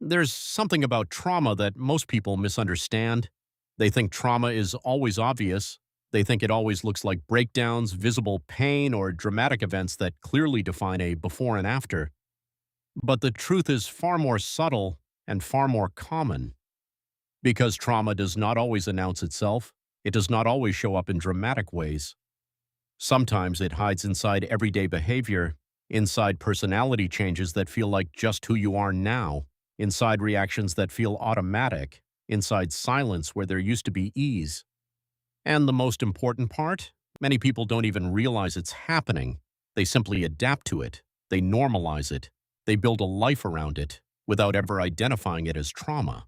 There's something about trauma that most people misunderstand. They think trauma is always obvious. They think it always looks like breakdowns, visible pain, or dramatic events that clearly define a before and after. But the truth is far more subtle and far more common. Because trauma does not always announce itself, it does not always show up in dramatic ways. Sometimes it hides inside everyday behavior, inside personality changes that feel like just who you are now, inside reactions that feel automatic, inside silence where there used to be ease. And the most important part? Many people don't even realize it's happening. They simply adapt to it. They normalize it. They build a life around it without ever identifying it as trauma.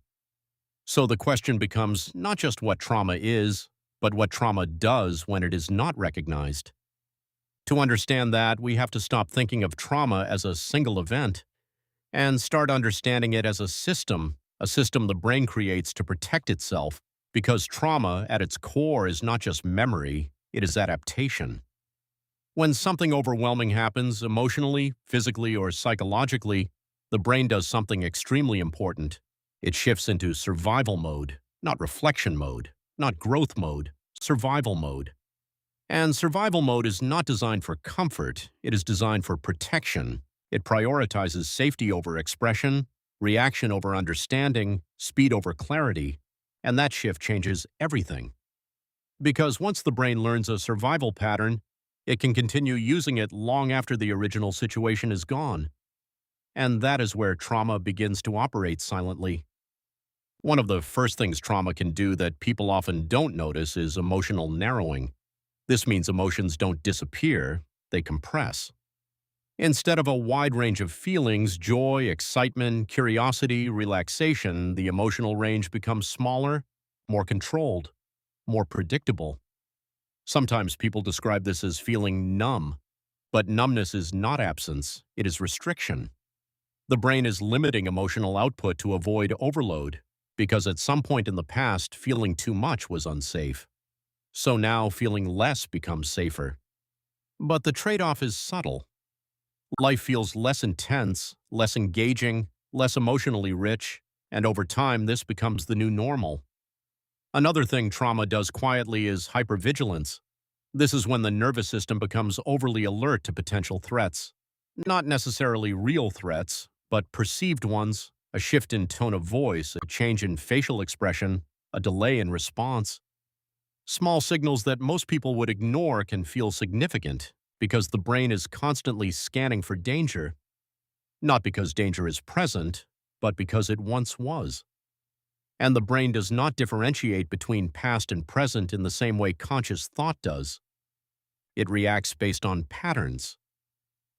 So the question becomes not just what trauma is, but what trauma does when it is not recognized. To understand that, we have to stop thinking of trauma as a single event and start understanding it as a system the brain creates to protect itself, because trauma at its core is not just memory, it is adaptation. When something overwhelming happens emotionally, physically, or psychologically, the brain does something extremely important. It shifts into survival mode, not reflection mode, not growth mode, survival mode. And survival mode is not designed for comfort, it is designed for protection. It prioritizes safety over expression, reaction over understanding, speed over clarity, and that shift changes everything. Because once the brain learns a survival pattern, it can continue using it long after the original situation is gone. And that is where trauma begins to operate silently. One of the first things trauma can do that people often don't notice is emotional narrowing. This means emotions don't disappear, they compress. Instead of a wide range of feelings, joy, excitement, curiosity, relaxation, the emotional range becomes smaller, more controlled, more predictable. Sometimes people describe this as feeling numb, but numbness is not absence, it is restriction. The brain is limiting emotional output to avoid overload, because at some point in the past, feeling too much was unsafe. So now feeling less becomes safer. But the trade-off is subtle. Life feels less intense, less engaging, less emotionally rich, and over time this becomes the new normal. Another thing trauma does quietly is hypervigilance. This is when the nervous system becomes overly alert to potential threats. Not necessarily real threats, but perceived ones, a shift in tone of voice, a change in facial expression, a delay in response. Small signals that most people would ignore can feel significant because the brain is constantly scanning for danger, not because danger is present, but because it once was. And the brain does not differentiate between past and present in the same way conscious thought does. It reacts based on patterns.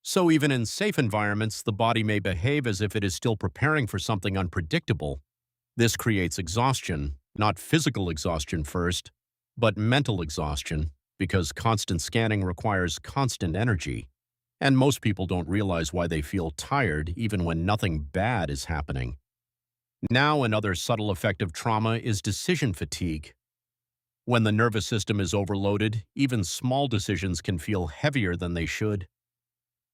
So even in safe environments, the body may behave as if it is still preparing for something unpredictable. This creates exhaustion, not physical exhaustion first, but mental exhaustion, because constant scanning requires constant energy. And most people don't realize why they feel tired even when nothing bad is happening. Now, another subtle effect of trauma is decision fatigue. When the nervous system is overloaded, even small decisions can feel heavier than they should.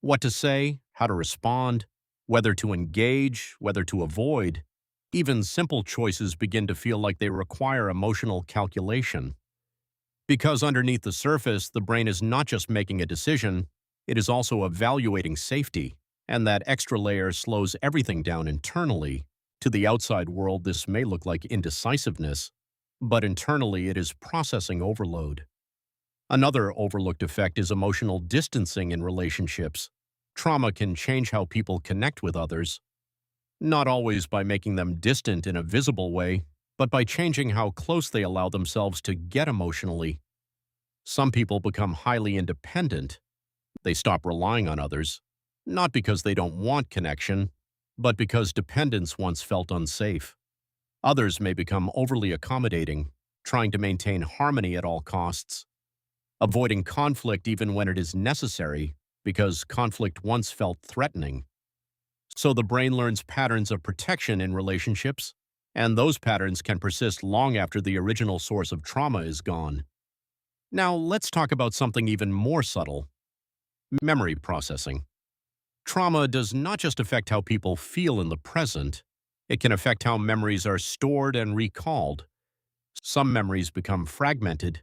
What to say, how to respond, whether to engage, whether to avoid, even simple choices begin to feel like they require emotional calculation. Because underneath the surface, the brain is not just making a decision, it is also evaluating safety, and that extra layer slows everything down internally. To the outside world, this may look like indecisiveness, but internally it is processing overload. Another overlooked effect is emotional distancing in relationships. Trauma can change how people connect with others, not always by making them distant in a visible way, but by changing how close they allow themselves to get emotionally. Some people become highly independent. They stop relying on others, not because they don't want connection, but because dependence once felt unsafe. Others may become overly accommodating, trying to maintain harmony at all costs, avoiding conflict even when it is necessary, because conflict once felt threatening. So the brain learns patterns of protection in relationships, and those patterns can persist long after the original source of trauma is gone. Now, let's talk about something even more subtle: memory processing. Trauma does not just affect how people feel in the present, It can affect how memories are stored and recalled. Some memories become fragmented,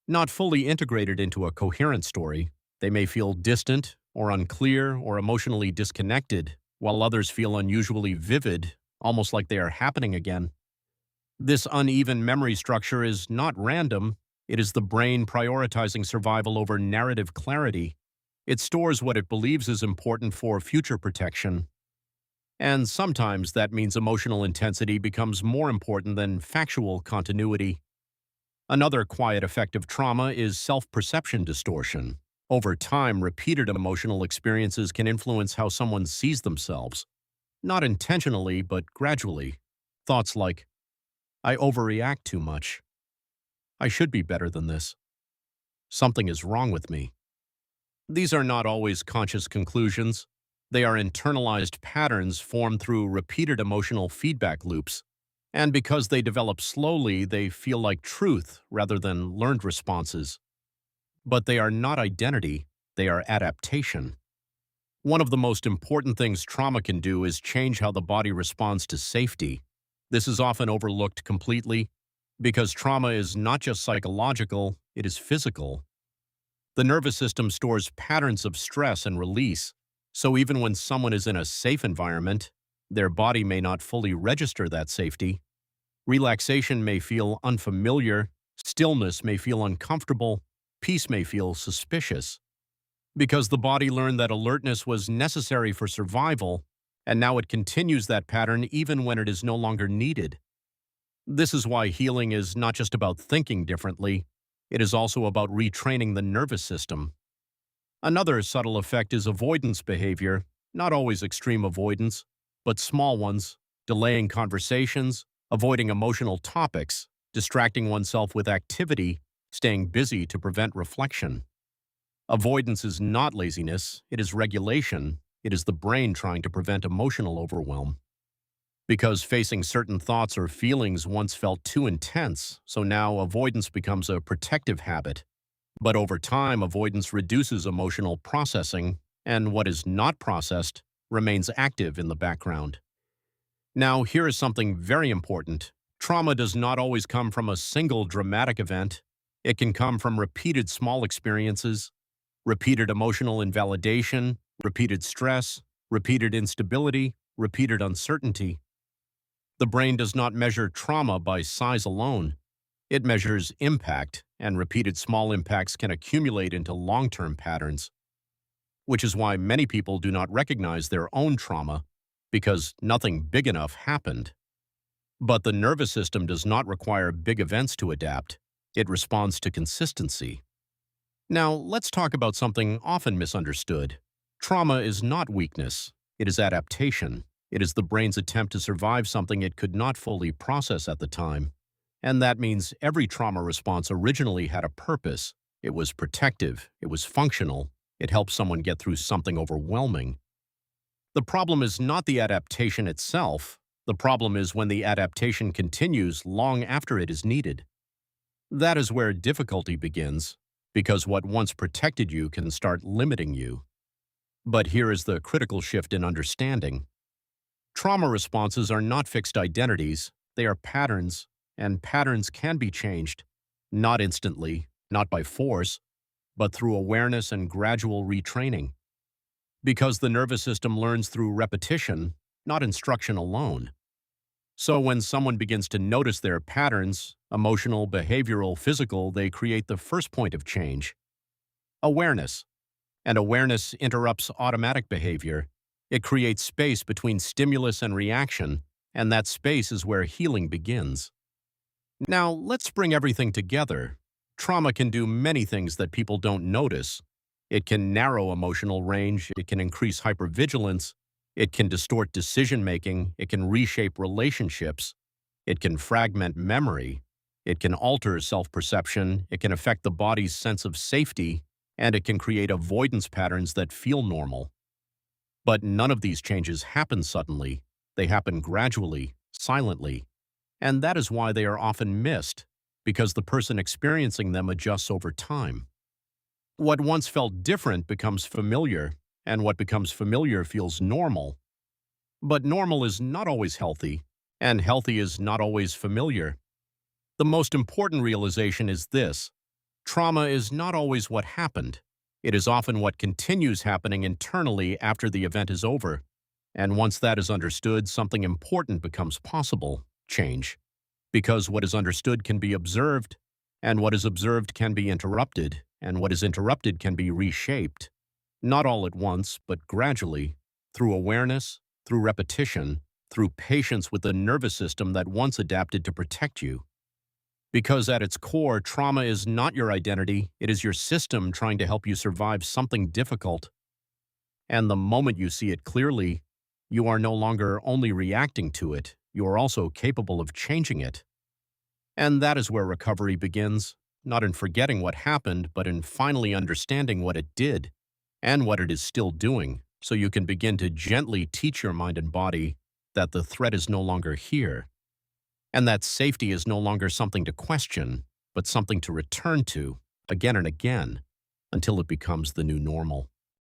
not fully integrated into a coherent story. They may feel distant or unclear or emotionally disconnected, while others feel unusually vivid, almost like they are happening again. This uneven memory structure is not random. It is the brain prioritizing survival over narrative clarity. It stores what it believes is important for future protection. And sometimes that means emotional intensity becomes more important than factual continuity. Another quiet effect of trauma is self-perception distortion. Over time, repeated emotional experiences can influence how someone sees themselves. Not intentionally, but gradually. Thoughts like, I overreact too much. I should be better than this. Something is wrong with me. These are not always conscious conclusions. They are internalized patterns formed through repeated emotional feedback loops. And because they develop slowly, they feel like truth rather than learned responses. But they are not identity, they are adaptation. One of the most important things trauma can do is change how the body responds to safety. This is often overlooked completely because trauma is not just psychological, it is physical. The nervous system stores patterns of stress and release, so even when someone is in a safe environment, their body may not fully register that safety. Relaxation may feel unfamiliar, stillness may feel uncomfortable, peace may feel suspicious. Because the body learned that alertness was necessary for survival, and now it continues that pattern even when it is no longer needed. This is why healing is not just about thinking differently, it is also about retraining the nervous system. Another subtle effect is avoidance behavior, not always extreme avoidance, but small ones, delaying conversations, avoiding emotional topics, distracting oneself with activity, staying busy to prevent reflection. Avoidance is not laziness, it is regulation, it is the brain trying to prevent emotional overwhelm. Because facing certain thoughts or feelings once felt too intense, so now avoidance becomes a protective habit. But over time, avoidance reduces emotional processing, and what is not processed remains active in the background. Now, here is something very important. Trauma does not always come from a single dramatic event. It can come from repeated small experiences, repeated emotional invalidation, repeated stress, repeated instability, repeated uncertainty. The brain does not measure trauma by size alone. It measures impact, and repeated small impacts can accumulate into long-term patterns, which is why many people do not recognize their own trauma because nothing big enough happened. But the nervous system does not require big events to adapt. It responds to consistency. Now, let's talk about something often misunderstood. Trauma is not weakness. It is adaptation. It is the brain's attempt to survive something it could not fully process at the time. And that means every trauma response originally had a purpose. It was protective. It was functional. It helped someone get through something overwhelming. The problem is not the adaptation itself. The problem is when the adaptation continues long after it is needed. That is where difficulty begins, because what once protected you can start limiting you. But here is the critical shift in understanding. Trauma responses are not fixed identities, they are patterns, and patterns can be changed, not instantly, not by force, but through awareness and gradual retraining. Because the nervous system learns through repetition, not instruction alone. So when someone begins to notice their patterns, emotional, behavioral, physical, they create the first point of change. Awareness. And awareness interrupts automatic behavior. It creates space between stimulus and reaction, and that space is where healing begins. Now, let's bring everything together. Trauma can do many things that people don't notice. It can narrow emotional range, it can increase hypervigilance, it can distort decision-making, it can reshape relationships, it can fragment memory, it can alter self-perception, it can affect the body's sense of safety, and it can create avoidance patterns that feel normal. But none of these changes happen suddenly. They happen gradually, silently. And that is why they are often missed, because the person experiencing them adjusts over time. What once felt different becomes familiar, and what becomes familiar feels normal. But normal is not always healthy. And healthy is not always familiar. The most important realization is this: trauma is not always what happened. It is often what continues happening internally after the event is over. And once that is understood, something important becomes possible: change. Because what is understood can be observed, and what is observed can be interrupted, and what is interrupted can be reshaped. Not all at once, but gradually, through awareness, through repetition, through patience with the nervous system that once adapted to protect you. Because at its core, trauma is not your identity, it is your system trying to help you survive something difficult. And the moment you see it clearly, you are no longer only reacting to it, you are also capable of changing it. And that is where recovery begins, not in forgetting what happened, but in finally understanding what it did and what it is still doing, so you can begin to gently teach your mind and body that the threat is no longer here, and that safety is no longer something to question, but something to return to again and again until it becomes the new normal.